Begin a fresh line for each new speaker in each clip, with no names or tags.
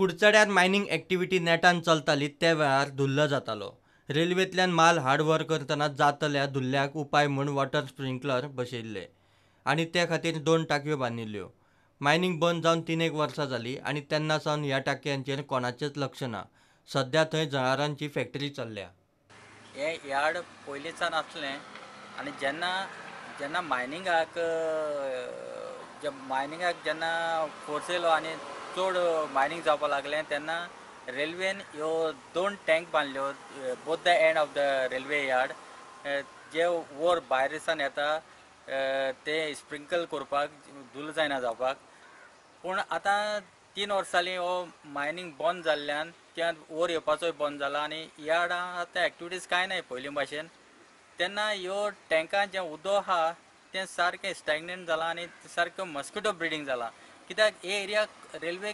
कुडचड्यार mining activity नेटान चलताली त्या वेळार धुल्ल जातालो। रेल्वेंतल्यान माल हाड व्हर करतना जातल्या धुल्ल्याक उपाय म्हूण वॉटर स्प्रिंकलर बसयल्ले आनी ते खातीर 2 टाकयो बांदिल्ल्यो। मायनिंग बंद जावन 3 वर्सां जालीं आनी तेन्ना सावन ह्या टाकयांचेर कोणाचेंच लक्ष ना। सध्या थंय जळारांची फॅक्टरी चल्ल्या।
हे यार्ड पयलींच्यान आसलें आनी जेन्ना जेन्ना मायनिंगाक जेन्ना फोर्स येयलो आनी चड मायनिंग जावपाक लागलें तेन्ना रेल्वेन ह्यो 2 टँक बांदल्यो both the end of the railway yard, जे वयर भायरसान येता ते स्प्रिंकल करपाक, धूल जायना जावपाक। पूण आतां 3 वर्सां जालीं हो मायनिंग बंद जाल्ल्यान त्या वयर येवपाचोय बंद जाला आनी यार्डां आतां एक्टिविटीज कांय ना पयलीं भाशेन। तेन्ना ह्यो टँकां जें उदक आहा तें सारकें स्टॅग्नंट जालां आनी सारकें मस्किटो ब्रिडींग जालां। कित्याक हे एरियाक रेल्वे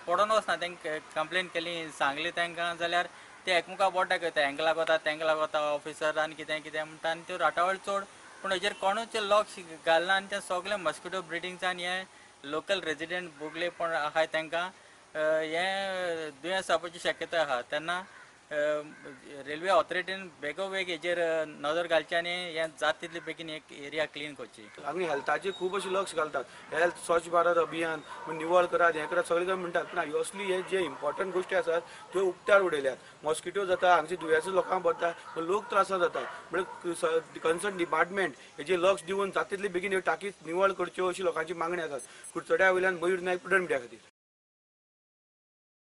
पडोन वचना, तांकां कंप्लेन केली, सांगली तांकां जाल्यार ते एकमुखार बोट दाखयता, हांकां लागता तांकां लागता, ऑफिसर आनी कितें कितें म्हणटा आनी त्यो राटावळ चड। पूण हेजेर कोणूच लक्ष घालना आनी तें सगळें मस्किटो ब्रिडींगच्यान हे लोकल रेजिडेंट भोगले पण आहाय तांकां हें दुयेंस जावपाची शक्यताय आहा। तेन्ना रेल्वे ऑथॉरिटीन बेगोबेग हेजेर नजर घालची आनी हें जाता तितले बेगीन एक एरिया क्लीन करची।
आमी हेल्थाचेर खूब अशें लक्ष घालतात, हेल्थ स्वच्छ भारत अभियान निवळ करात, हें करात सगळे म्हणटात, पूण ह्यो असली हे जे इम्पॉर्टंट गोश्टी आसात त्यो उक्त्यार उडयल्यात। मॉस्किटो जाता, हांगची दुयेंसां लोकांक भरता, लोक त्रासां जातात। म्हणजे कन्सर्न डिपार्टमेंट हेजेर लक्ष दिवन जाता तितले बेगीन ह्यो टाकी निवळ करच्यो अशी लोकांची मागणी आसा। कुडचड्या वयल्यान मयूर नायक, प्रुडंट मिडिया खातीर।